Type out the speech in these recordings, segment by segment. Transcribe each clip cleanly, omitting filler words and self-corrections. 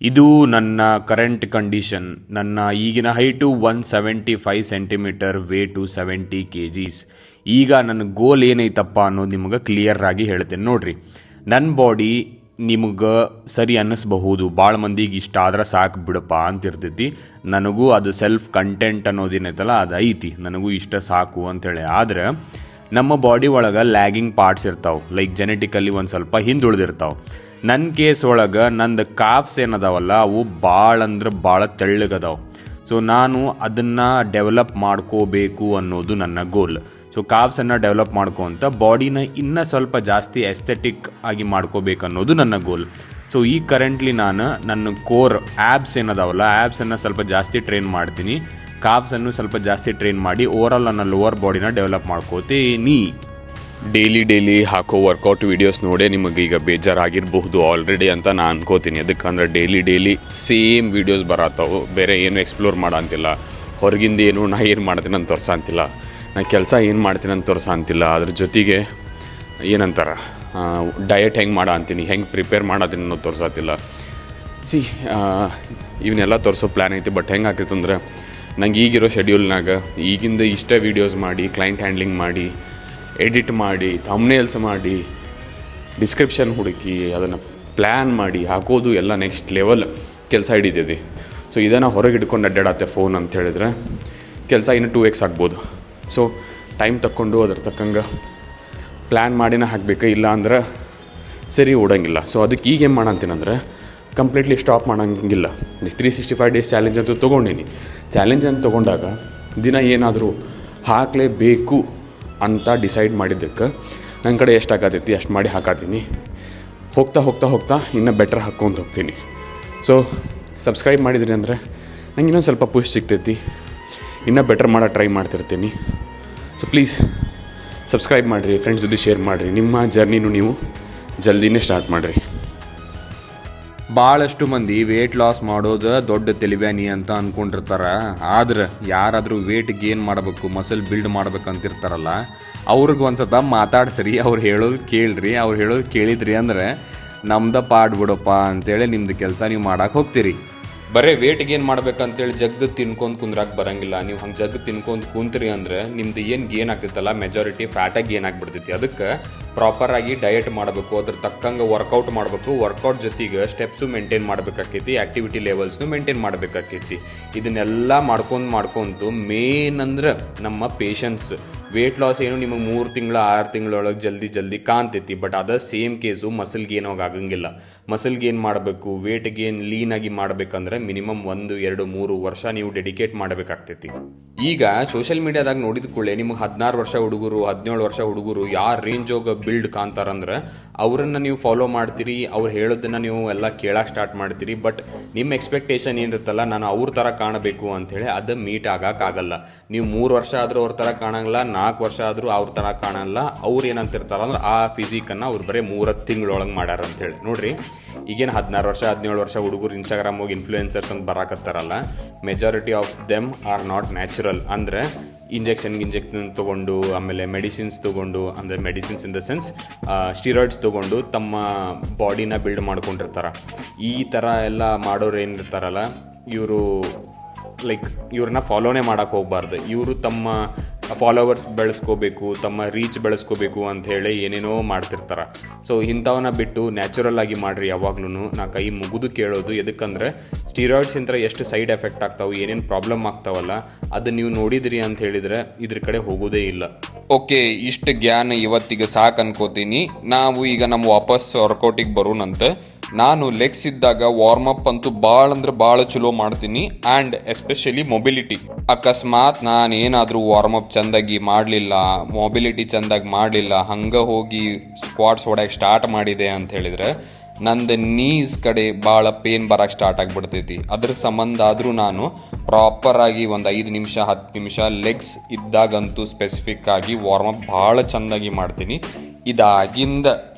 ಇದು ನನ್ನ current condition. ನನ್ನ ಈಗಿನ ಹೈಟು 175 ಸೆಂಟಿಮೀಟರ್, ವೇಟು 70 kgs. ಈಗ ನನ್ನ ಗೋಲ್ ಏನೈತಪ್ಪ ಅನ್ನೋದು ನಿಮಗೆ ಕ್ಲಿಯರ್ ಆಗಿ ಹೇಳ್ತೇನೆ ನೋಡ್ರಿ. ನನ್ನ ಬಾಡಿ ನಿಮಗೆ ಸರಿ ಅನ್ನಿಸ್ಬಹುದು, ಭಾಳ ಮಂದಿಗೆ ಇಷ್ಟ ಆದ್ರೆ ಸಾಕು ಬಿಡಪ್ಪ ಅಂತಿರ್ತೈತಿ. ನನಗೂ ಅದು ಸೆಲ್ಫ್ ಕಂಟೆಂಟ್ ಅನ್ನೋದೇನೈತಲ್ಲ ಅದು ಐತಿ, ನನಗೂ ಇಷ್ಟ ಸಾಕು ಅಂಥೇಳಿ. ಆದರೆ ನಮ್ಮ ಬಾಡಿ ಒಳಗೆ ಲ್ಯಾಗಿಂಗ್ ಪಾರ್ಟ್ಸ್ ಇರ್ತಾವೆ, ಲೈಕ್ ಜೆನೆಟಿಕಲಿ ಒಂದು ಸ್ವಲ್ಪ ಹಿಂದುಳಿದಿರ್ತಾವೆ. ನನ್ನ ಕೇಸ್ ಒಳಗೆ ನಂದು ಕಾಫ್ಸ್ ಏನದಾವಲ್ಲ ಅವು ಭಾಳ ಅಂದ್ರೆ ಭಾಳ ತೆಳ್ಳಗದಾವೆ. ಸೊ ನಾನು ಅದನ್ನು ಡೆವಲಪ್ ಮಾಡ್ಕೋಬೇಕು ಅನ್ನೋದು ನನ್ನ ಗೋಲ್. ಸೊ ಕಾಫ್ಸನ್ನು ಡೆವಲಪ್ ಮಾಡ್ಕೊತ ಬಾಡಿನ ಇನ್ನೂ ಸ್ವಲ್ಪ ಜಾಸ್ತಿ ಎಸ್ಥೆಟಿಕ್ ಆಗಿ ಮಾಡ್ಕೋಬೇಕು ಅನ್ನೋದು ನನ್ನ ಗೋಲ್. ಸೊ ಈ ಕರೆಂಟ್ಲಿ ನಾನು ನನ್ನ ಕೋರ್ ಆ್ಯಬ್ಸ್ ಏನದಾವಲ್ಲ ಆ್ಯಬ್ಸನ್ನು ಸ್ವಲ್ಪ ಜಾಸ್ತಿ ಟ್ರೈನ್ ಮಾಡ್ತೀನಿ, ಕಾಫ್ಸನ್ನು ಸ್ವಲ್ಪ ಜಾಸ್ತಿ ಟ್ರೈನ್ ಮಾಡಿ ಓವರಾಲ್ ನನ್ನ ಲೋವರ್ ಬಾಡಿನ ಡೆವಲಪ್ ಮಾಡ್ಕೋತೀನಿ. ಡೈಲಿ ಹಾಕೋ ವರ್ಕೌಟ್ ವೀಡಿಯೋಸ್ ನೋಡೇ ನಿಮಗೆ ಈಗ ಬೇಜಾರಾಗಿರಬಹುದು ಆಲ್ರೆಡಿ ಅಂತ ನಾನು ಅನ್ಕೋತೀನಿ. ಅದಕ್ಕಂದ್ರೆ ಡೈಲಿ ಸೇಮ್ ವೀಡಿಯೋಸ್ ಬರತ್ತವು, ಬೇರೆ ಏನು ಎಕ್ಸ್ಪ್ಲೋರ್ ಮಾಡೋಂತಿಲ್ಲ, ಹೊರಗಿಂದ ಏನು ನಾ ಏನು ಮಾಡ್ತೀನಿ ಅಂತ ತೋರ್ಸಂತಿಲ್ಲ, ನಾ ಕೆಲಸ ಏನು ಮಾಡ್ತೀನಿ ಅಂತ ತೋರ್ಸಂತಿಲ್ಲ. ಅದ್ರ ಜೊತೆಗೆ ಏನಂತಾರ ಡಯಟ್ ಹೆಂಗೆ ಮಾಡೋ ಅಂತೀನಿ, ಹೆಂಗೆ ಪ್ರಿಪೇರ್ ಮಾಡೋತೀನಿ ಅನ್ನೋದು ತೋರ್ಸತ್ತಿಲ್ಲ. ಇವನ್ನೆಲ್ಲ ತೋರಿಸೋ ಪ್ಲ್ಯಾನ್ ಐತಿ. ಬಟ್ ಹೆಂಗೆ ಆಗ್ತೈತೆ ಅಂದ್ರೆ ನಂಗೆ ಈಗಿರೋ ಶೆಡ್ಯೂಲ್ನಾಗ ಈಗಿಂದ ಇಷ್ಟ ವೀಡಿಯೋಸ್ ಮಾಡಿ, ಕ್ಲೈಂಟ್ ಹ್ಯಾಂಡ್ಲಿಂಗ್ ಮಾಡಿ, ಎಡಿಟ್ ಮಾಡಿ, ಥಂಬ್ನೇಲ್ಸ್ ಮಾಡಿ, ಡಿಸ್ಕ್ರಿಪ್ಷನ್ ಹುಡುಕಿ ಅದನ್ನು ಪ್ಲ್ಯಾನ್ ಮಾಡಿ ಹಾಕೋದು ಎಲ್ಲ ನೆಕ್ಸ್ಟ್ ಲೆವೆಲ್ ಕೆಲಸ ಹಿಡಿತೈತಿ. ಸೊ ಇದನ್ನು ಹೊರಗೆ ಹಿಡ್ಕೊಂಡು ಅಡ್ಡಾಡತ್ತೆ ಫೋನ್ ಅಂತ ಹೇಳಿದ್ರೆ ಕೆಲಸ ಇನ್ನೂ 2x ಆಗ್ಬೋದು. ಸೊ ಟೈಮ್ ತಕ್ಕೊಂಡು ಅದ್ರ ತಕ್ಕಂಗೆ ಪ್ಲ್ಯಾನ್ ಮಾಡಿನ ಹಾಕಬೇಕು, ಇಲ್ಲ ಅಂದ್ರೆ ಸರಿ ಓಡೋಂಗಿಲ್ಲ. ಸೊ ಅದಕ್ಕೆ ಈಗ ಏನು ಮಾಡಂತೀನಂದ್ರೆ ಕಂಪ್ಲೀಟ್ಲಿ ಸ್ಟಾಪ್ ಮಾಡೋಂಗಿಲ್ಲ. 365 ಡೇಸ್ ಚಾಲೆಂಜ್ ಅಂತೂ ತೊಗೊಂಡೀನಿ. ಚಾಲೆಂಜ್ ಅಂತ ತೊಗೊಂಡಾಗ ದಿನ ಏನಾದರೂ ಹಾಕಲೇಬೇಕು ಅಂತ ಡಿಸೈಡ್ ಮಾಡಿದ್ದಕ್ಕೆ ನನ್ನ ಕಡೆ ಎಷ್ಟು ಹಾಕತೈತಿ ಅಷ್ಟು ಮಾಡಿ ಹಾಕತ್ತೀನಿ. ಹೋಗ್ತಾ ಇನ್ನೂ ಬೆಟ್ರ್ ಹಾಕ್ಕೊಂತ ಹೋಗ್ತೀನಿ. ಸೊ ಸಬ್ಸ್ಕ್ರೈಬ್ ಮಾಡಿದ್ರಿ ಅಂದರೆ ನಂಗೆ ಇನ್ನೊಂದು ಸ್ವಲ್ಪ ಪುಷ್ ಸಿಗ್ತೈತಿ, ಇನ್ನೂ ಬೆಟ್ರ್ ಮಾಡೋ ಟ್ರೈ ಮಾಡ್ತಿರ್ತೀನಿ. ಸೊ ಪ್ಲೀಸ್ ಸಬ್ಸ್ಕ್ರೈಬ್ ಮಾಡಿರಿ, ಫ್ರೆಂಡ್ಸ್ ಜೊತೆ ಶೇರ್ ಮಾಡಿರಿ, ನಿಮ್ಮ ಜರ್ನಿನೂ ನೀವು ಜಲ್ದಿನೇ ಸ್ಟಾರ್ಟ್ ಮಾಡಿರಿ. ಭಾಳಷ್ಟು ಮಂದಿ ವೇಟ್ ಲಾಸ್ ಮಾಡೋದು ದೊಡ್ಡ ತಲೆಬ್ಯಾನಿ ಅಂತ ಅಂದ್ಕೊಂಡಿರ್ತಾರೆ. ಆದ್ರೆ ಯಾರಾದರೂ ವೇಟ್ ಗೇನ್ ಮಾಡಬೇಕು, ಮಸಲ್ ಬಿಲ್ಡ್ ಮಾಡ್ಬೇಕು ಅಂತಿರ್ತಾರಲ್ಲ ಅವ್ರಿಗೆ ಒಂದು ಸತ ಮಾತಾಡ್ಸ್ರಿ, ಅವ್ರು ಹೇಳೋದು ಕೇಳ್ರಿ. ಅವ್ರು ಹೇಳೋದು ಕೇಳಿದ್ರಿ ಅಂದರೆ ನಮ್ದು ಪಾಡ್ ಬಿಡಪ್ಪ ಅಂತೇಳಿ ನಿಮ್ದು ಕೆಲಸ ನೀವು ಮಾಡಕ್ಕೆ ಹೋಗ್ತೀರಿ. ಬರೀ ವೇಟ್ ಗೇನ್ ಮಾಡ್ಬೇಕಂತೇಳಿ ಜಗ್ದು ತಿನ್ಕೊಂಡು ಕುಂದ್ರಾಕ್ ಬರಂಗಿಲ್ಲ. ನೀವು ಹಂಗೆ ಜಗ್ದು ತಿನ್ಕೊಂಡು ಕುಂತ್ರಿ ಅಂದರೆ ನಿಮ್ದು ಏನು ಗೇನ್ ಆಗ್ತೈತಲ್ಲ ಮೆಜಾರಿಟಿ ಫ್ಯಾಟಾಗಿ ಗೇನ್ ಆಗಿಬಿಡ್ತೈತಿ. ಅದಕ್ಕೆ ಪ್ರಾಪರಾಗಿ ಡಯಟ್ ಮಾಡಬೇಕು, ಅದ್ರ ತಕ್ಕಂಗೆ ವರ್ಕೌಟ್ ಮಾಡಬೇಕು. ವರ್ಕೌಟ್ ಜೊತೆಗೆ ಸ್ಟೆಪ್ಸು ಮೇಂಟೈನ್ ಮಾಡಬೇಕಾಕೈತಿ, ಆ್ಯಕ್ಟಿವಿಟಿ ಲೆವೆಲ್ಸ್ನು ಮೇಂಟೈನ್ ಮಾಡಬೇಕಾಕೈತಿ. ಇದನ್ನೆಲ್ಲ ಮಾಡ್ಕೊಂತು ಮೇನ್ ಅಂದ್ರೆ ನಮ್ಮ ಪೇಷನ್ಸ್. ವೇಟ್ ಲಾಸ್ ಏನು ನಿಮಗೆ 3 ತಿಂಗಳು 6 ತಿಂಗಳೊಳಗೆ ಜಲ್ದಿ ಕಾಣ್ತೈತಿ. ಬಟ್ ಅದ ಸೇಮ್ ಕೇಸು ಮಸಲ್ ಗೇನ್ ಆಗಂಗಿಲ್ಲ. ಮಸಲ್ ಗೇನ್ ಮಾಡಬೇಕು, ವೇಟ್ ಗೇನ್ ಲೀನಾಗಿ ಮಾಡಬೇಕಂದ್ರೆ ಮಿನಿಮಮ್ 1, 2, 3 ವರ್ಷ ನೀವು ಡೆಡಿಕೇಟ್ ಮಾಡಬೇಕಾಗ್ತೈತಿ. ಈಗ ಸೋಷಿಯಲ್ ಮೀಡಿಯಾದಾಗ ನೋಡಿದ ಕೂಡಲೇ ನಿಮ್ಗೆ 16 ವರ್ಷ ಹುಡುಗರು, 17 ವರ್ಷ ಹುಡುಗರು ಯಾರು ರೇಂಜೋಗ ಬಿಲ್ಡ್ ಕಾಣ್ತಾರಂದ್ರೆ ಅವರನ್ನು ನೀವು ಫಾಲೋ ಮಾಡ್ತೀರಿ, ಅವ್ರು ಹೇಳೋದನ್ನು ನೀವು ಎಲ್ಲ ಕೇಳಕ್ಕೆ ಸ್ಟಾರ್ಟ್ ಮಾಡ್ತೀರಿ. ಬಟ್ ನಿಮ್ಮ ಎಕ್ಸ್ಪೆಕ್ಟೇಷನ್ ಏನಿರುತ್ತಲ್ಲ, ನಾನು ಅವ್ರ ಥರ ಕಾಣಬೇಕು ಅಂಥೇಳಿ ಅದು ಮೀಟ್ ಆಗೋಕ್ಕಾಗಲ್ಲ. ನೀವು 3 ವರ್ಷ ಆದರೂ ಅವ್ರ ಥರ ಕಾಣಂಗಿಲ್ಲ, 4 ವರ್ಷ ಆದರೂ ಅವ್ರ ಥರ ಕಾಣಲ್ಲ. ಅವ್ರು ಏನಂತಿರ್ತಾರ ಅಂದ್ರೆ ಆ ಫಿಸಿಕನ್ನು ಅವ್ರು ಬರೀ 3 ತಿಂಗಳೊಳಗೆ ಮಾಡ್ಯಾರ ಅಂಥೇಳಿ. ನೋಡಿರಿ, ಈಗೇನು 16 ವರ್ಷ 17 ವರ್ಷ ಹುಡುಗರು ಇನ್ಸ್ಟಾಗ್ರಾಮ್ ಹೋಗಿ ಇನ್ಫ್ಲೂಯೆನ್ಸರ್ಸ್ ಅಂತ ಬರಾಕತ್ತಾರಲ್ಲ, majority of them are not natural. ಅಂದರೆ ಇಂಜೆಕ್ಷನ್ ತೊಗೊಂಡು, ಆಮೇಲೆ ಮೆಡಿಸಿನ್ಸ್ ತೊಗೊಂಡು, ಅಂದರೆ medicines in the sense steroids ತೊಗೊಂಡು ತಮ್ಮ ಬಾಡಿನ ಬಿಲ್ಡ್ ಮಾಡ್ಕೊಂಡಿರ್ತಾರೆ. ಈ ಥರ ಎಲ್ಲ ಮಾಡೋರು ಏನಿರ್ತಾರಲ್ಲ ಇವರು ಇವ್ರನ್ನ ಫಾಲೋನೇ ಮಾಡೋಕ್ಕೆ ಹೋಗ್ಬಾರ್ದು. ಇವರು ತಮ್ಮ ಫಾಲೋವರ್ಸ್ ಬೆಳೆಸ್ಕೋಬೇಕು, ತಮ್ಮ ರೀಚ್ ಬೆಳೆಸ್ಕೋಬೇಕು ಅಂಥೇಳಿ ಏನೇನೋ ಮಾಡ್ತಿರ್ತಾರೆ. ಸೊ ಇಂಥವನ್ನ ಬಿಟ್ಟು ನ್ಯಾಚುರಲ್ ಆಗಿ ಮಾಡಿರಿ ಯಾವಾಗ್ಲೂ. ನಾ ಕೈ ಮುಗಿದು ಕೇಳೋದು, ಎದಕ್ಕಂದ್ರೆ ಸ್ಟೀರಾಯ್ಡ್ಸ್ ಇಂಥ ಎಷ್ಟು ಸೈಡ್ ಎಫೆಕ್ಟ್ ಆಗ್ತಾವೆ, ಏನೇನು ಪ್ರಾಬ್ಲಮ್ ಆಗ್ತಾವಲ್ಲ ಅದು ನೀವು ನೋಡಿದ್ರಿ ಅಂತ ಹೇಳಿದರೆ ಇದ್ರ ಕಡೆ ಹೋಗೋದೇ ಇಲ್ಲ. ಓಕೆ, ಇಷ್ಟು ಜ್ಞಾನ ಇವತ್ತಿಗೆ ಸಾಕು ಅನ್ಕೋತೀನಿ. ನಾವು ಈಗ ನಮ್ಮ ವಾಪಸ್ ವರ್ಕೌಟಿಗೆ ಬರೋಣಂತೆ. ನಾನು ಲೆಗ್ಸ್ ಇದ್ದಾಗ ವಾರ್ಮಪ್ ಅಂತೂ ಭಾಳ ಚಲೋ ಮಾಡ್ತೀನಿ. And especially mobility. ಅಕಸ್ಮಾತ್ ನಾನು ಏನಾದರೂ ವಾರ್ಮಪ್ ಚೆಂದಾಗಿ ಮಾಡಲಿಲ್ಲ, ಮೊಬಿಲಿಟಿ ಚೆಂದಾಗಿ ಮಾಡಲಿಲ್ಲ, ಹಂಗೆ ಹೋಗಿ ಸ್ಕ್ವಾಟ್ಸ್ ಹೊಡ್ಯಕ್ಕೆ ಸ್ಟಾರ್ಟ್ ಮಾಡಿದೆ ಅಂತ ಹೇಳಿದರೆ ನಂದು ನೀಸ್ ಕಡೆ ಭಾಳ ಪೇನ್ ಬರೋಕ್ಕೆ ಸ್ಟಾರ್ಟ್ ಆಗಿಬಿಡ್ತೈತಿ. ಅದ್ರ ಸಂಬಂಧ ಆದರೂ ನಾನು ಪ್ರಾಪರಾಗಿ ಒಂದು 5 ನಿಮಿಷ 10 ನಿಮಿಷ ಲೆಗ್ಸ್ ಇದ್ದಾಗಂತೂ ಸ್ಪೆಸಿಫಿಕ್ ಆಗಿ ವಾರ್ಮಪ್ ಭಾಳ ಚೆಂದಾಗಿ ಮಾಡ್ತೀನಿ. ಇದಾಗಿಂದ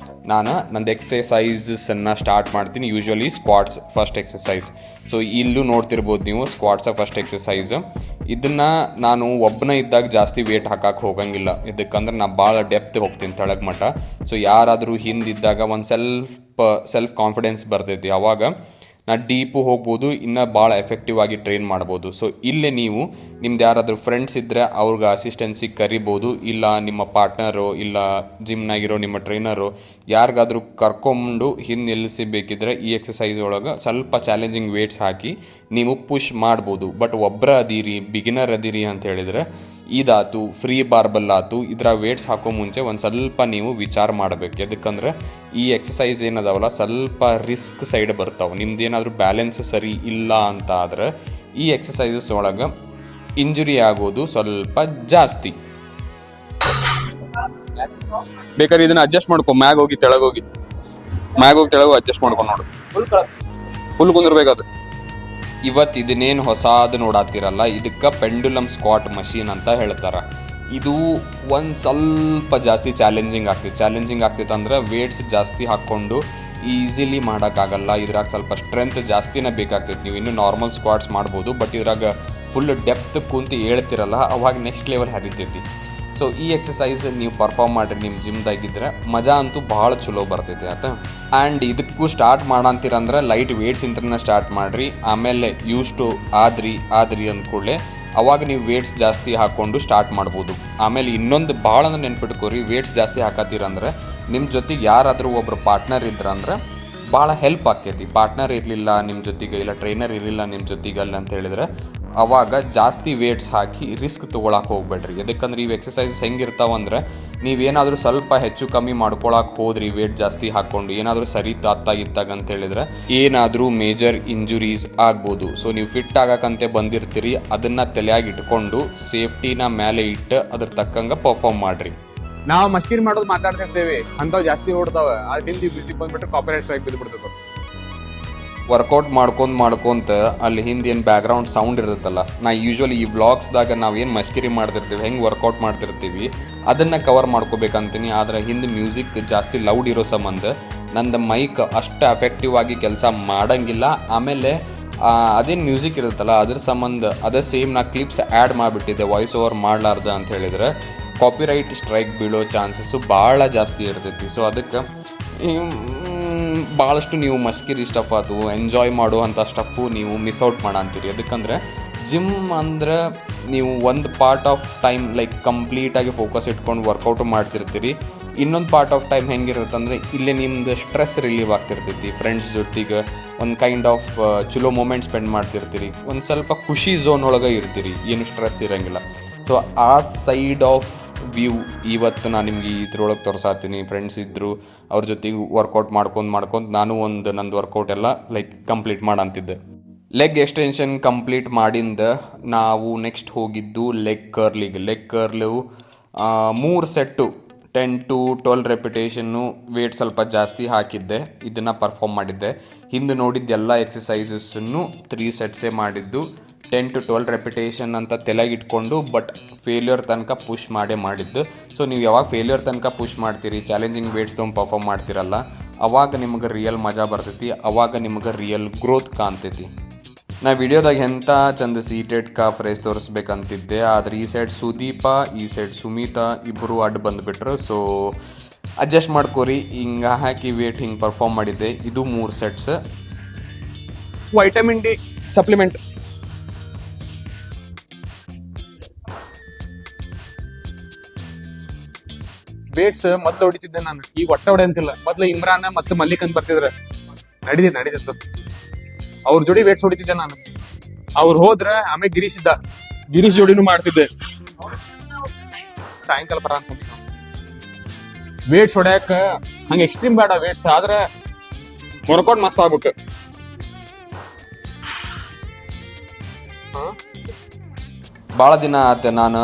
ನಾನು ನಂದು ಎಕ್ಸಸೈಸನ್ನು ಸ್ಟಾರ್ಟ್ ಮಾಡ್ತೀನಿ. Usually squats first exercise. So ಇಲ್ಲೂ ನೋಡ್ತಿರ್ಬೋದು ನೀವು, ಸ್ಕ್ವಾಟ್ಸ ಫಸ್ಟ್ ಎಕ್ಸಸೈಸ್. ಇದನ್ನು ನಾನು ಒಬ್ಬನೇ ಇದ್ದಾಗ ಜಾಸ್ತಿ ವೇಟ್ ಹಾಕಕ್ಕೆ ಹೋಗಂಗಿಲ್ಲ, ಇದಕ್ಕಂದ್ರೆ ನಾನು ಭಾಳ ಡೆಪ್ತ್ ಹೋಗ್ತೀನಿ ತಳಗ ಮಟ್ಟ. ಸೊ ಯಾರಾದರೂ ಹಿಂದಿದ್ದಾಗ ಒಂದು ಸೆಲ್ಫ್ ಕಾನ್ಫಿಡೆನ್ಸ್ ಬರ್ತೈತಿ. ಆವಾಗ ನಾ ಡೀಪು ಹೋಗ್ಬೋದು, ಇನ್ನೂ ಭಾಳ ಎಫೆಕ್ಟಿವ್ ಆಗಿ ಟ್ರೈನ್ ಮಾಡ್ಬೋದು. ಸೊ ಇಲ್ಲೇ ನೀವು ನಿಮ್ದು ಯಾರಾದರೂ ಫ್ರೆಂಡ್ಸ್ ಇದ್ದರೆ ಅವ್ರಿಗೆ ಅಸಿಸ್ಟೆನ್ಸಿಗೆ ಕರಿಬೋದು, ಇಲ್ಲ ನಿಮ್ಮ ಪಾರ್ಟ್ನರು ಇಲ್ಲ ಜಿಮ್ನಾಗಿರೋ ನಿಮ್ಮ ಟ್ರೈನರು ಯಾರಿಗಾದ್ರೂ ಕರ್ಕೊಂಡು ಹಿಂದೆ ನಿಲ್ಲಿಸಬೇಕಿದ್ರೆ ಈ ಎಕ್ಸಸೈಸ್ ಒಳಗೆ ಸ್ವಲ್ಪ ಚಾಲೆಂಜಿಂಗ್ ವೇಟ್ಸ್ ಹಾಕಿ ನೀವು ಪುಷ್ ಮಾಡ್ಬೋದು. ಬಟ್ ಒಬ್ಬರ ಅದೀರಿ, ಬಿಗಿನರ್ ಅದೀರಿ ಅಂತ ಹೇಳಿದರೆ ಇದಾತು, ಫ್ರೀ ಬಾರ್ಬಲ್ ಆತು, ಇದರ ವೇಟ್ಸ್ ಹಾಕೋ ಮುಂಚೆ ಒಂದು ಸ್ವಲ್ಪ ನೀವು ವಿಚಾರ ಮಾಡಬೇಕು. ಯಾಕಂದ್ರೆ ಈ ಎಕ್ಸಸೈಸ್ ಏನದಾವಲ್ಲ ಸ್ವಲ್ಪ ರಿಸ್ಕ್ ಸೈಡ್ ಬರ್ತಾವೆ. ನಿಮ್ದೇನಾದರೂ ಬ್ಯಾಲೆನ್ಸ್ ಸರಿ ಇಲ್ಲ ಅಂತ ಆದ್ರೆ ಈ ಎಕ್ಸಸೈಸಸ್ ಒಳಗೆ ಇಂಜುರಿ ಆಗೋದು ಸ್ವಲ್ಪ ಜಾಸ್ತಿ. ಬೇಕಾದ್ರೆ ಇದನ್ನ ಅಡ್ಜಸ್ಟ್ ಮಾಡ್ಕೊ, ಮ್ಯಾಗ ಹೋಗಿ ತೆಳಗೋಗಿ ಅಡ್ಜಸ್ಟ್ ಮಾಡ್ಕೊಂಡು ನೋಡು, ಫುಲ್ ಕುಂದಿರ್ಬೇಕಾದ್ರೆ. ಇವತ್ತು ಇದನ್ನೇನು ಹೊಸಾದು ನೋಡಾತಿರಲ್ಲ, ಇದಕ್ಕೆ ಪೆಂಡುಲಮ್ ಸ್ಕ್ವಾಟ್ ಮಷೀನ್ ಅಂತ ಹೇಳ್ತಾರೆ. ಇದು ಒಂದು ಸ್ವಲ್ಪ ಜಾಸ್ತಿ ಚಾಲೆಂಜಿಂಗ್ ಆಗ್ತೈತೆ ಅಂದ್ರೆ ವೇಟ್ಸ್ ಜಾಸ್ತಿ ಹಾಕ್ಕೊಂಡು ಈಸಿಲಿ ಮಾಡೋಕ್ಕಾಗಲ್ಲ. ಇದ್ರಾಗ ಸ್ವಲ್ಪ ಸ್ಟ್ರೆಂತ್ ಜಾಸ್ತಿನೇ ಬೇಕಾಗ್ತೈತೆ. ನೀವು ಇನ್ನೂ ನಾರ್ಮಲ್ ಸ್ಕ್ವಾಟ್ಸ್ ಮಾಡ್ಬೋದು, ಬಟ್ ಇದ್ರಾಗ ಫುಲ್ ಡೆಪ್ತ್ ಕುಂತು ಹೇಳ್ತಿರಲ್ಲ, ಅವಾಗ ನೆಕ್ಸ್ಟ್ ಲೆವೆಲ್ ಹರಿತೈತಿ. ಸೊ ಈ ಎಕ್ಸಸೈಸ್ ನೀವು ಪರ್ಫಾರ್ಮ್ ಮಾಡಿರಿ ನಿಮ್ಮ ಜಿಮ್ದಾಗಿದ್ರೆ ಮಜಾ ಅಂತೂ ಭಾಳ ಚಲೋ ಬರ್ತೈತಿ ಆಯ್ತಾ. ಆ್ಯಂಡ್ ಇದಕ್ಕೂ ಸ್ಟಾರ್ಟ್ ಮಾಡಂತೀರಂದ್ರೆ ಲೈಟ್ ವೇಟ್ಸ್ ಇಂತ್ರನ ಸ್ಟಾರ್ಟ್ ಮಾಡಿರಿ. ಆಮೇಲೆ ಯೂಸ್ಟು ಆದ್ರಿ ಅಂದ್ಕೂಡಲೇ ಅವಾಗ ನೀವು ವೇಟ್ಸ್ ಜಾಸ್ತಿ ಹಾಕ್ಕೊಂಡು ಸ್ಟಾರ್ಟ್ ಮಾಡ್ಬೋದು. ಆಮೇಲೆ ಇನ್ನೊಂದು ಭಾಳ ನೆನ್ಪಿಟ್ಕೋರಿ, ವೇಟ್ಸ್ ಜಾಸ್ತಿ ಹಾಕತ್ತೀರಂದ್ರೆ ನಿಮ್ಮ ಜೊತೆಗೆ ಯಾರಾದರೂ ಒಬ್ಬರು ಪಾರ್ಟ್ನರ್ ಇದ್ರಂದ್ರೆ ಭಾಳ ಹೆಲ್ಪ್ ಆಕೈತಿ. ಪಾರ್ಟ್ನರ್ ಇರಲಿಲ್ಲ ನಿಮ್ಮ ಜೊತೆಗೆ, ಇಲ್ಲ ಟ್ರೈನರ್ ಇರಲಿಲ್ಲ ನಿಮ್ಮ ಜೊತೆಗೆ ಅಲ್ಲಿ ಅಂತ ಹೇಳಿದ್ರೆ ಅವಾಗ ಜಾಸ್ತಿ ವೇಟ್ಸ್ ಹಾಕಿ ರಿಸ್ಕ್ ತೊಗೊಳಕ್ಕೆ ಹೋಗ್ಬೇಡ್ರಿ. ಯಾಕಂದ್ರೆ ಇವು ಎಕ್ಸಸೈಸಸ್ ಹೆಂಗಿರ್ತಾವಂದ್ರೆ ನೀವೇನಾದರೂ ಸ್ವಲ್ಪ ಹೆಚ್ಚು ಕಮ್ಮಿ ಮಾಡ್ಕೊಳಕ್ಕೆ ಹೋದ್ರಿ ವೇಟ್ ಜಾಸ್ತಿ ಹಾಕ್ಕೊಂಡು ಏನಾದರೂ ಸರಿ ಇತ್ತಾಗ ಅಂತ ಹೇಳಿದ್ರೆ ಏನಾದರೂ ಮೇಜರ್ ಇಂಜುರೀಸ್ ಆಗ್ಬೋದು. ಸೊ ನೀವು ಫಿಟ್ ಆಗಕ್ಕಂತೆ ಬಂದಿರ್ತೀರಿ, ಅದನ್ನು ತಲೆಯಾಗಿ ಇಟ್ಕೊಂಡು ಸೇಫ್ಟಿನ ಮೇಲೆ ಇಟ್ಟು ಅದ್ರ ತಕ್ಕಂಗೆ ಪರ್ಫಾರ್ಮ್ ಮಾಡಿರಿ. ನಾವು ಮಸ್ಕಿನ್ ಮಾಡೋದು ಮಾತಾಡ್ತಿರ್ತೇವೆ, ಅಂಥವು ಜಾಸ್ತಿ ಓಡ್ತಾವೆ, ಅದ್ರಿಂದ ಮ್ಯೂಸಿಕ್ ಬಂದ್ಬಿಟ್ಟು ಕಾಪಿರೈಟ್ ಸ್ಟ್ರೈಕ್ ಬಿದ್ದುಬಿಡ್ತದೆ. ವರ್ಕೌಟ್ ಮಾಡ್ಕೊಂತ ಅಲ್ಲಿ ಹಿಂದೆ ಏನು ಬ್ಯಾಕ್ಗ್ರೌಂಡ್ ಸೌಂಡ್ ಇರ್ತೈತಲ್ಲ, ನಾ ಯೂಶ್ವಲಿ ಈ ವ್ಲಾಗ್ಸ್ದಾಗ ನಾವೇನು ಮಸ್ಕಿರಿ ಮಾಡ್ತಿರ್ತೀವಿ, ಹೆಂಗೆ ವರ್ಕೌಟ್ ಮಾಡ್ತಿರ್ತೀವಿ ಅದನ್ನು ಕವರ್ ಮಾಡ್ಕೋಬೇಕಂತೀನಿ. ಆದರೆ ಹಿಂದೆ ಮ್ಯೂಸಿಕ್ ಜಾಸ್ತಿ ಲೌಡ್ ಇರೋ ಸಂಬಂಧ ನಂದು ಮೈಕ್ ಅಷ್ಟು ಎಫೆಕ್ಟಿವ್ ಆಗಿ ಕೆಲಸ ಮಾಡಂಗಿಲ್ಲ. ಆಮೇಲೆ ಅದೇನು ಮ್ಯೂಸಿಕ್ ಇರುತ್ತಲ್ಲ ಅದ್ರ ಸಂಬಂಧ ಅದೇ ಸೇಮ್ ನಾ ಕ್ಲಿಪ್ಸ್ ಆ್ಯಡ್ ಮಾಡಿಬಿಟ್ಟಿದ್ದೆ ವಾಯ್ಸ್ ಓವರ್ ಮಾಡಲಾರ್ದ ಅಂತ ಹೇಳಿದರೆ ಕಾಪಿರೈಟ್ ಸ್ಟ್ರೈಕ್ ಬೀಳೋ ಚಾನ್ಸಸ್ಸು ಭಾಳ ಜಾಸ್ತಿ ಇರ್ತೈತಿ. ಸೊ ಅದಕ್ಕೆ ಭಾಳಷ್ಟು ನೀವು ಮಸ್ಕಿರಿ ಸ್ಟಫ್ ಅದು ಎಂಜಾಯ್ ಮಾಡುವಂಥ ಸ್ಟಫು ನೀವು ಮಿಸ್ ಔಟ್ ಮಾಡಂತೀರಿ. ಅದಕ್ಕಂದ್ರೆ ಜಿಮ್ ಅಂದ್ರೆ ನೀವು ಒಂದು ಪಾರ್ಟ್ ಆಫ್ ಟೈಮ್ ಲೈಕ್ ಕಂಪ್ಲೀಟಾಗಿ ಫೋಕಸ್ ಇಟ್ಕೊಂಡು ವರ್ಕೌಟು ಮಾಡ್ತಿರ್ತೀರಿ. ಇನ್ನೊಂದು ಪಾರ್ಟ್ ಆಫ್ ಟೈಮ್ ಹೆಂಗಿರುತ್ತಂದ್ರೆ ಇಲ್ಲೇ ನಿಮ್ದು ಸ್ಟ್ರೆಸ್ ರಿಲೀವ್ ಆಗ್ತಿರ್ತೈತಿ, ಫ್ರೆಂಡ್ಸ್ ಜೊತೆಗೆ ಒಂದು ಕೈಂಡ್ ಆಫ್ ಚಲೋ ಮೂಮೆಂಟ್ ಸ್ಪೆಂಡ್ ಮಾಡ್ತಿರ್ತೀರಿ, ಒಂದು ಸ್ವಲ್ಪ ಖುಷಿ ಝೋನ್ ಒಳಗೆ ಇರ್ತೀರಿ, ಏನು ಸ್ಟ್ರೆಸ್ ಇರೋಂಗಿಲ್ಲ. ಸೊ ಆ ಸೈಡ್ ಆಫ್ ವ್ಯೂ ಇವತ್ತು ನಾನು ನಿಮ್ಗೆ ಇದ್ರೊಳಗೆ ತೋರಿಸಾತೀನಿ. ಫ್ರೆಂಡ್ಸ್ ಇದ್ದರು, ಅವ್ರ ಜೊತೆಗೆ ವರ್ಕೌಟ್ ಮಾಡ್ಕೊಂಡು ನಾನು ನಂದು ವರ್ಕೌಟ್ ಎಲ್ಲ ಲೈಕ್ ಕಂಪ್ಲೀಟ್ ಮಾಡಂತಿದ್ದೆ. ಲೆಗ್ ಎಕ್ಸ್ಟೆನ್ಷನ್ ಕಂಪ್ಲೀಟ್ ಮಾಡಿಂದ ನಾವು ನೆಕ್ಸ್ಟ್ ಹೋಗಿದ್ದು leg curl 3 set 10 to 12 repetition weight ಸ್ವಲ್ಪ ಜಾಸ್ತಿ ಹಾಕಿದ್ದೆ, ಇದನ್ನು ಪರ್ಫಾರ್ಮ್ ಮಾಡಿದ್ದೆ. ಹಿಂದೆ ನೋಡಿದ್ದು ಎಲ್ಲ ಎಕ್ಸಸೈಸಸ್ಸನ್ನು 3 ಸೆಟ್ಸೇ ಮಾಡಿದ್ದು, 10 to 12 ರೆಪಿಟೇಷನ್ ಅಂತ ತಲೆಗಿಟ್ಕೊಂಡು ಬಟ್ ಫೇಲ್ಯೂರ್ ತನಕ ಪುಷ್ ಮಾಡಿದ್ದು. ಸೊ ನೀವು ಯಾವಾಗ ಫೇಲ್ಯೂರ್ ತನಕ ಪುಷ್ ಮಾಡ್ತೀರಿ, ಚಾಲೆಂಜಿಂಗ್ ವೇಟ್ಸ್ ತೊಗೊಂಡು ಪರ್ಫಾರ್ಮ್ ಮಾಡ್ತಿರಲ್ಲ, ಅವಾಗ ನಿಮಗೆ ರಿಯಲ್ ಮಜಾ ಬರ್ತೈತಿ, ಅವಾಗ ನಿಮಗೆ ರಿಯಲ್ ಗ್ರೋತ್ ಕಾಣ್ತೈತಿ. ನಾ ವಿಡಿಯೋದಾಗ ಎಂಥ ಚಂದ ಸೀಟೆಡ್ ಕಾಫ್ ರೇಸ್ ತೋರಿಸ್ಬೇಕಂತಿದ್ದೆ, ಆದರೆ ಈ ಸೈಡ್ ಸುದೀಪ ಈ ಸೈಡ್ ಸುಮಿತಾ ಇಬ್ಬರು ಅಡ್ಡ ಬಂದುಬಿಟ್ರು. ಸೊ ಅಡ್ಜಸ್ಟ್ ಮಾಡ್ಕೋರಿ, ಹಿಂಗೆ ಹಾಕಿ ವೇಟ್ ಹಿಂಗೆ ಪರ್ಫಾರ್ಮ್ ಮಾಡಿದ್ದೆ. ಇದು 3 sets. Vitamin D supplement weights ಮೊದ್ಲು ಹೊಡಿತಿದ್ದೆ ನಾನು, ಈಗ ಒಟ್ಟೆ ಹೊಡೆಯಂತಿಲ್ಲ. ಮೊದ್ಲು ಇಮ್ರಾನ್ ಮತ್ತು ಮಲ್ಲಿಕ್ ಅಂತ ಬರ್ತಿದ್ರ, ನಡೀತಿತ್ತು. ಅವ್ರ ಜೋಡಿ ವೇಟ್ಸ್ ಹೊಡಿತಿದ್ದೆ ನಾನು. ಅವ್ರು ಹೋದ್ರ ಆಮೇಲೆ ಗಿರೀಶ್ ಜೋಡಿನೂ ಮಾಡ್ತಿದ್ದೆ. ಸಾಯಂಕಾಲ ಬರ ಅಂತ ವೇಟ್ಸ್ ಹೊಡ್ಯಾಕ ಹಂಗೆ ಎಕ್ಸ್ಟ್ರೀಮ್ ಬೇಡ ವೇಟ್ಸ್, ಆದ್ರೆ ವರ್ಕೌಟ್ ಮಸ್ತ್ ಆಗ್ಬೇಕು. ಭಾಳ ದಿನ ಆಯ್ತು ನಾನು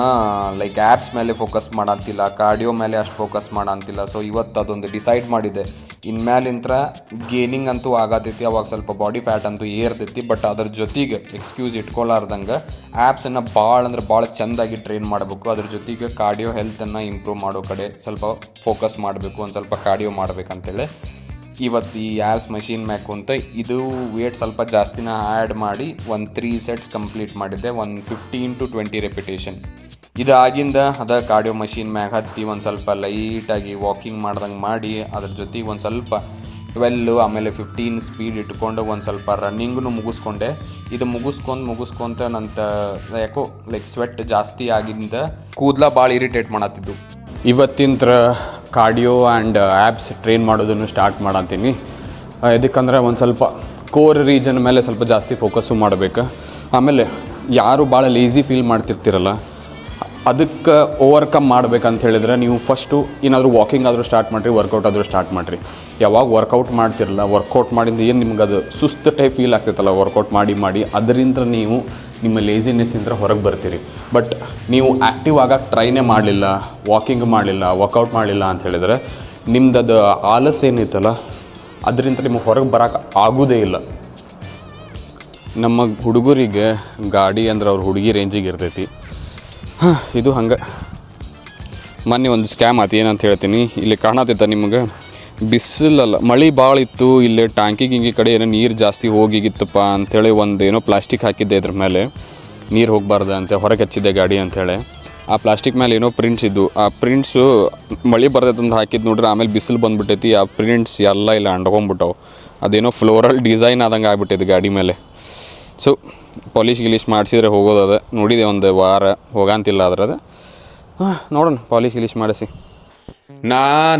ಲೈಕ್ ಆ್ಯಪ್ಸ್ ಮೇಲೆ ಫೋಕಸ್ ಮಾಡಂತಿಲ್ಲ, ಕಾರ್ಡಿಯೋ ಮೇಲೆ ಅಷ್ಟು ಫೋಕಸ್ ಮಾಡಂತಿಲ್ಲ. ಸೊ ಇವತ್ತು ಅದೊಂದು ಡಿಸೈಡ್ ಮಾಡಿದೆ, ಇನ್ಮೇಲಿಂತ್ರ ಗೇನಿಂಗ್ ಅಂತೂ ಆಗತೈತಿ, ಅವಾಗ ಸ್ವಲ್ಪ ಬಾಡಿ ಫ್ಯಾಟ್ ಅಂತೂ ಏರ್ತೈತಿ. ಬಟ್ ಅದ್ರ ಜೊತೆಗೆ ಎಕ್ಸ್ಕ್ಯೂಸ್ ಇಟ್ಕೊಲಾರ್ದಂಗೆ ಆ್ಯಪ್ಸನ್ನು ಭಾಳ ಚೆಂದಾಗಿ ಟ್ರೈನ್ ಮಾಡಬೇಕು. ಅದ್ರ ಜೊತೆಗೆ ಕಾರ್ಡಿಯೋ ಹೆಲ್ತನ್ನು ಇಂಪ್ರೂವ್ ಮಾಡೋ ಕಡೆ ಸ್ವಲ್ಪ ಫೋಕಸ್ ಮಾಡಬೇಕು, ಒಂದು ಸ್ವಲ್ಪ ಕಾರ್ಡಿಯೋ ಮಾಡ್ಬೇಕಂತೇಳಿ ಇವತ್ತು ಈ ಆ್ಯಪ್ಸ್ ಮಷೀನ್ ಮ್ಯಾಕ್ ಅಂತ ಇದು ವೇಟ್ ಸ್ವಲ್ಪ ಜಾಸ್ತಿನ ಆ್ಯಡ್ ಮಾಡಿ ಒಂದು 3 ಸೆಟ್ಸ್ ಕಂಪ್ಲೀಟ್ ಮಾಡಿದ್ದೆ, ಒಂದು 15 to 20 ರೆಪಿಟೇಷನ್. ಇದಾಗಿಂದ ಕಾರ್ಡಿಯೋ ಮಷೀನ್ ಮ್ಯಾಗ ಹತ್ತಿ ಒಂದು ಸ್ವಲ್ಪ ಲೈಟಾಗಿ ವಾಕಿಂಗ್ ಮಾಡ್ದಂಗೆ ಮಾಡಿ ಅದ್ರ ಜೊತೆಗೆ ಒಂದು ಸ್ವಲ್ಪ 12 ಆಮೇಲೆ 15 ಸ್ಪೀಡ್ ಇಟ್ಕೊಂಡು ಒಂದು ಸ್ವಲ್ಪ ರನ್ನಿಂಗೂ ಮುಗಿಸ್ಕೊಂಡೆ. ಇದು ಮುಗಿಸ್ಕೊಂತ ನಂತ ಯಾಕೋ ಲೈಕ್ ಸ್ವೆಟ್ ಜಾಸ್ತಿ ಆಗಿಂದ ಕೂದಲ ಭಾಳ ಇರಿಟೇಟ್ ಮಾಡತ್ತಿದ್ದು. ಇವತ್ತಿಂತ್ರ ಕಾರ್ಡಿಯೋ ಆ್ಯಂಡ್ ಆ್ಯಬ್ಸ್ ಟ್ರೈನ್ ಮಾಡೋದನ್ನು ಸ್ಟಾರ್ಟ್ ಮಾಡತ್ತೀನಿ. ಇದಕ್ಕಂದ್ರೆ ಒಂದು ಸ್ವಲ್ಪ ಕೋರ್ ರೀಜನ್ ಮೇಲೆ ಸ್ವಲ್ಪ ಜಾಸ್ತಿ ಫೋಕಸ್ಸು ಮಾಡಬೇಕು. ಆಮೇಲೆ ಯಾರು ಭಾಳ ಲೇಝಿ ಫೀಲ್ ಮಾಡ್ತಿರ್ತಿರಲ್ಲ, ಅದಕ್ಕೆ ಓವರ್ಕಮ್ ಮಾಡ್ಬೇಕಂತ ಹೇಳಿದ್ರೆ ನೀವು ಫಸ್ಟು ಏನಾದರೂ ವಾಕಿಂಗ್ ಆದರೂ ಸ್ಟಾರ್ಟ್ ಮಾಡಿರಿ, ವರ್ಕೌಟ್ ಆದರೂ ಸ್ಟಾರ್ಟ್ ಮಾಡಿರಿ. ಯಾವಾಗ ವರ್ಕೌಟ್ ಮಾಡ್ತಿರಲ್ಲ, ವರ್ಕೌಟ್ ಮಾಡಿಂದ ಏನು ನಿಮ್ಗೆ ಅದು ಸುಸ್ತು ಟೈಪ್ ಫೀಲ್ ಆಗ್ತೈತಲ್ಲ ವರ್ಕೌಟ್ ಮಾಡಿ ಅದರಿಂದ ನೀವು ನಿಮ್ಮ ಲೇಜಿನೆಸ್ಸಿಂದ ಹೊರಗೆ ಬರ್ತೀರಿ. ಬಟ್ ನೀವು ಆ್ಯಕ್ಟಿವ್ ಆಗಕ್ಕೆ ಟ್ರೈನೇ ಮಾಡಲಿಲ್ಲ, ವಾಕಿಂಗ್ ಮಾಡಲಿಲ್ಲ, ವರ್ಕೌಟ್ ಮಾಡಲಿಲ್ಲ ಅಂತ ಹೇಳಿದ್ರೆ ನಿಮ್ದು ಆಲಸ್ಯ ಏನೈತಲ್ಲ ಅದರಿಂದ ನಿಮಗೆ ಹೊರಗೆ ಬರೋಕೆ ಆಗೋದೇ ಇಲ್ಲ. ನಮ್ಮ ಹುಡುಗರಿಗೆ ಗಾಡಿ ಅಂದ್ರೆ ಅವ್ರ ಹುಡುಗಿ ರೇಂಜಿಗೆ ಇರ್ತೈತಿ. ಇದು ಹಂಗೆ ಮೊನ್ನೆ ಒಂದು ಸ್ಕ್ಯಾಮ್ ಆಯ್ತು. ಏನಂತ ಹೇಳ್ತೀನಿ, ಇಲ್ಲಿ ಕಾಣತೈತ ನಿಮಗೆ, ಬಿಸಿಲಲ್ಲ ಮಳೆ ಭಾಳ ಇತ್ತು, ಇಲ್ಲೇ ಟ್ಯಾಂಕಿ ಗಿಂಗಿ ಕಡೆ ಏನೋ ನೀರು ಜಾಸ್ತಿ ಹೋಗಿಗಿತ್ತಪ್ಪ ಅಂಥೇಳಿ ಒಂದೇನೋ ಪ್ಲಾಸ್ಟಿಕ್ ಹಾಕಿದ್ದೆ ಇದ್ರ ಮೇಲೆ, ನೀರು ಹೋಗಬಾರ್ದು ಅಂತ ಹೊರಗೆ ಹಚ್ಚಿದ್ದೆ ಗಾಡಿ ಅಂಥೇಳಿ. ಆ ಪ್ಲಾಸ್ಟಿಕ್ ಮೇಲೆ ಏನೋ ಪ್ರಿಂಟ್ಸ್ ಇದ್ದು, ಆ ಪ್ರಿಂಟ್ಸು ಮಳೆ ಬರ್ತೈತಂತ ಹಾಕಿದ್ದು ನೋಡ್ರಿ, ಆಮೇಲೆ ಬಿಸಿಲು ಬಂದುಬಿಟ್ಟೈತಿ, ಆ ಪ್ರಿಂಟ್ಸ್ ಎಲ್ಲ ಇಲ್ಲ ಅಂಡ್ಕೊಂಬಿಟ್ಟವು. ಅದೇನೋ ಫ್ಲೋರಲ್ ಡಿಸೈನ್ ಆದಂಗೆ ಆಗ್ಬಿಟ್ಟಿದೆ ಗಾಡಿ ಮೇಲೆ. ಸೊ ಪಾಲಿಶ್ ಗಿಲೀಶ್ ಮಾಡಿಸಿದ್ರೆ ಹೋಗೋದದ. ನೋಡಿದೆ ಒಂದು ವಾರ ಹೋಗಂತಿಲ್ಲ ಅದ್ರದ್ದು. ನೋಡೋಣ ಪಾಲಿಶ್ ಗಿಲೀಶ್ ಮಾಡಿಸಿ.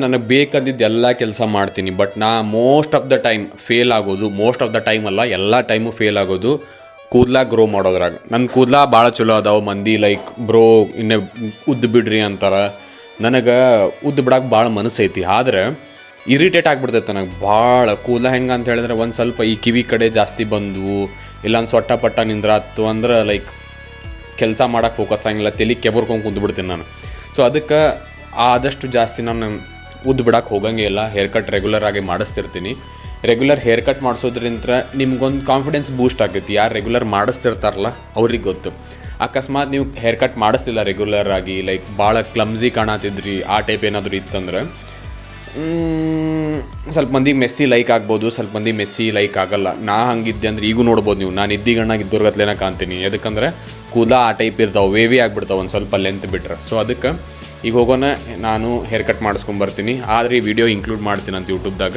ನನಗೆ ಬೇಕಾದಿದ್ದು ಎಲ್ಲ ಕೆಲಸ ಮಾಡ್ತೀನಿ, but most of the time fail ಆಗೋದು, ಮೋಸ್ಟ್ ಆಫ್ ದ ಟೈಮ್ ಅಲ್ಲ ಎಲ್ಲ ಟೈಮು ಫೇಲ್ ಆಗೋದು ಕೂದಲ ಗ್ರೋ ಮಾಡೋದ್ರಾಗ. ನನ್ನ ಕೂದಲ ಭಾಳ ಚಲೋ ಅದಾವೆ. ಮಂದಿ ಲೈಕ್ ಬ್ರೋ ಇನ್ನೇ ಉದ್ದು ಬಿಡ್ರಿ ಅಂತಾರೆ. ನನಗೆ ಉದ್ದು ಬಿಡಕ್ಕೆ ಭಾಳ ಮನಸ್ಸೈತಿ, ಆದರೆ ಇರಿಟೇಟ್ ಆಗಿಬಿಡ್ತೈತೆ ನನಗೆ ಭಾಳ. ಕೂದಲ ಹೆಂಗೆ ಅಂತ ಹೇಳಿದ್ರೆ ಒಂದು ಸ್ವಲ್ಪ ಈ ಕಿವಿ ಕಡೆ ಜಾಸ್ತಿ ಬಂದು ಇಲ್ಲ ಒಂದು ಸೊಟ್ಟ ಪಟ್ಟ ನಿಂದ್ರಾತು ಅಂದ್ರೆ ಲೈಕ್ ಕೆಲಸ ಮಾಡೋಕ್ಕೆ ಫೋಕಸ್ ಆಗಿಲ್ಲ, ತಲೆ ಕೆಬರ್ಕೊಂಡು ಕುಂದ್ಬಿಡ್ತೀನಿ ನಾನು. ಸೊ ಅದಕ್ಕೆ ಆದಷ್ಟು ಜಾಸ್ತಿ ನಾನು ಉದ್ದು ಬಿಡಕ್ಕೆ ಹೋಗಂಗೆ ಇಲ್ಲ. ಹೇರ್ ಕಟ್ ರೆಗ್ಯುಲರ್ ಆಗಿ ಮಾಡಿಸ್ತಿರ್ತೀನಿ. ರೆಗ್ಯುಲರ್ ಹೇರ್ ಕಟ್ ಮಾಡಿಸೋದ್ರಿಂದ ನಿಮ್ಗೊಂದು ಕಾನ್ಫಿಡೆನ್ಸ್ ಬೂಸ್ಟ್ ಆಗ್ತೈತಿ. ಯಾರು ರೆಗ್ಯುಲರ್ ಮಾಡಿಸ್ತಿರ್ತಾರಲ್ಲ ಅವ್ರಿಗೆ ಗೊತ್ತು. ಅಕಸ್ಮಾತ್ ನೀವು ಹೇರ್ ಕಟ್ ಮಾಡಿಸ್ತಿಲ್ಲ ರೆಗ್ಯುಲರ್ ಆಗಿ, ಲೈಕ್ ಭಾಳ ಕ್ಲಮ್ಸಿ ಕಾಣತ್ತಿದ್ರಿ, ಆ ಟೈಪ್ ಏನಾದರೂ ಇತ್ತಂದ್ರೆ ಸ್ವಲ್ಪ ಮಂದಿಗೆ ಮೆಸ್ಸಿ ಲೈಕ್ ಆಗ್ಬೋದು, ಸ್ವಲ್ಪ ಮಂದಿ ಮೆಸ್ಸಿ ಲೈಕ್ ಆಗಲ್ಲ. ಹಂಗಿದ್ದೆ ಅಂದ್ರೆ ಈಗೂ ನೋಡ್ಬೋದು ನೀವು, ನಾನು ಇದ್ದೀಗಣ್ಣಾಗಿದ್ದೋರ್ಗತ್ಲೇನ ಕಾಣ್ತೀನಿ. ಯಾಕಂದರೆ ಕೂದಲ ಆ ಟೈಪ್ ಇರ್ತಾವೆ, ವೇವಿ ಆಗಿಬಿಡ್ತಾವೆ ಒಂದು ಸ್ವಲ್ಪ ಲೆಂತ್ ಬಿಟ್ರೆ. ಸೊ ಅದಕ್ಕೆ ಈಗ ಹೋಗೋಣ, ನಾನು ಹೇರ್ ಕಟ್ ಮಾಡಿಸ್ಕೊಂಬರ್ತೀನಿ. ಆದರೆ ಈ ವಿಡಿಯೋ ಇನ್ಕ್ಲೂಡ್ ಮಾಡ್ತೀನಿ ಅಂತ ಯೂಟ್ಯೂಬ್ದಾಗ.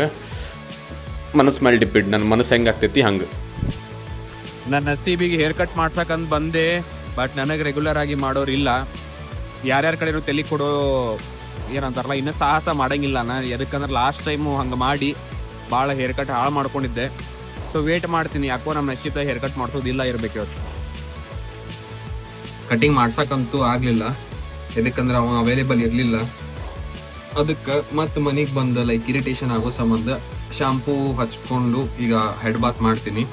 ಮನಸ್ಸು ಮೇಲೆ ಡಿಪೆಂಡ್, ನನ್ನ ಮನಸ್ಸು ಹೆಂಗೆ ಆಗ್ತೈತಿ ಹಂಗೆ. ನನ್ನ ನಸೀಬಿಗೆ ಹೇರ್ ಕಟ್ ಮಾಡ್ಸಕ್ಕಂತ ಬಂದೆ, ಬಟ್ ನನಗೆ ರೆಗ್ಯುಲರ್ ಆಗಿ ಮಾಡೋರಿಲ್ಲ. ಯಾರ್ಯಾರ ಕಡೆ ತಲೆ ಕೊಡೋ ಏನಂತಾರಲ್ಲ, ಇನ್ನೂ ಸಾಹಸ ಮಾಡೋಂಗಿಲ್ಲ ನಾನು. ಎದಕ್ಕಂದ್ರೆ ಲಾಸ್ಟ್ ಟೈಮು ಹಂಗೆ ಮಾಡಿ ಭಾಳ ಹೇರ್ ಕಟ್ ಹಾಳು ಮಾಡ್ಕೊಂಡಿದ್ದೆ. ಸೊ ವೇಟ್ ಮಾಡ್ತೀನಿ, ಯಾಕೋ ನಮ್ಮ ನಸೀಬ್ದಾಗ ಹೇರ್ ಕಟ್ ಮಾಡಿಸೋದಿಲ್ಲ ಇರಬೇಕು ಇವತ್ತು. ಕಟಿಂಗ್ ಮಾಡ್ಸಕ್ಕಂತೂ ಆಗಲಿಲ್ಲ, ಎದಕ್ಕಂದ್ರೆ ಅವ ಅವೈಲೇಬಲ್ ಇರಲಿಲ್ಲ. ಅದಕ್ಕೆ ಮತ್ತೆ ಮನೆಗೆ ಬಂದು ಲೈಕ್ ಇರಿಟೇಷನ್ ಆಗೋ ಸಂಬಂಧ ಶಾಂಪೂ ಹಚ್ಕೊಂಡು ಈಗ ಹೆಡ್ ಬಾತ್ ಮಾಡ್ತೀನಿ.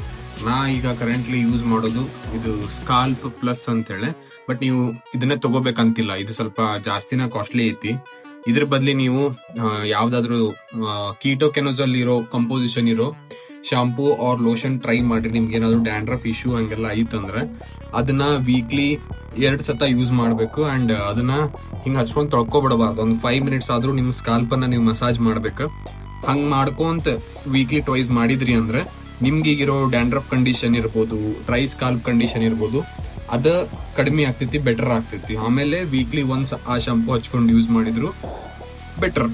ಈಗ ಕರೆಂಟ್ಲಿ ಯೂಸ್ ಮಾಡೋದು ಇದು ಸ್ಕಾಲ್ಪ್ ಪ್ಲಸ್ ಅಂತೇಳಿ. ಬಟ್ ನೀವು ಇದನ್ನೇ ತಗೋಬೇಕಂತಿಲ್ಲ, ಇದು ಸ್ವಲ್ಪ ಜಾಸ್ತಿನ ಕಾಸ್ಟ್ಲಿ ಐತಿ. ಇದ್ರ ಬದಲಿ ನೀವು ಯಾವ್ದಾದ್ರು ಕೀಟೋಕೆನೋಜಲ್ ಇರೋ ಕಂಪೋಸಿಷನ್ ಇರೋ ಶಾಂಪೂ ಆರ್ ಲೋಷನ್ ಟ್ರೈ ಮಾಡ್ರಿ. ನಿಮ್ಗೆ ಏನಾದ್ರು ಡ್ಯಾಂಡ್ರಫ್ ಇಶ್ಯೂ ಹಂಗೆಲ್ಲ ಐತಂದ್ರೆ ಅದನ್ನ ವೀಕ್ಲಿ 2 ಸತ ಯೂಸ್ ಮಾಡಬೇಕು. ಅಂಡ್ ಅದನ್ನ ಹಿಂಗೆ ಹಚ್ಕೊಂಡು ತೊಳ್ಕೊಬಿಡಬಾರ್ದು. ಒಂದು 5 ಮಿನಿಟ್ಸ್ ಆದ್ರೂ ನಿಮ್ಮ ಸ್ಕಾಲ್ಪನ್ನ ನೀವು ಮಸಾಜ್ ಮಾಡ್ಬೇಕು. ಹಂಗೆ ಮಾಡ್ಕೊಂತ ವೀಕ್ಲಿ ಟ್ವೈಸ್ ಮಾಡಿದ್ರಿ ಅಂದ್ರೆ ನಿಮ್ಗೆ ಈಗಿರೋ ಡ್ಯಾಂಡ್ರಫ್ ಕಂಡೀಷನ್ ಇರ್ಬೋದು, ಡ್ರೈ ಸ್ಕಾಲ್ಪ್ ಕಂಡೀಷನ್ ಇರ್ಬೋದು, ಅದ ಕಡಿಮೆ ಆಗ್ತೈತಿ, ಬೆಟರ್ ಆಗ್ತೈತಿ. ಆಮೇಲೆ ವೀಕ್ಲಿ ಒನ್ಸ್ ಆ ಶಾಂಪೂ ಹಚ್ಕೊಂಡು ಯೂಸ್ ಮಾಡಿದ್ರು ಬೆಟರ್.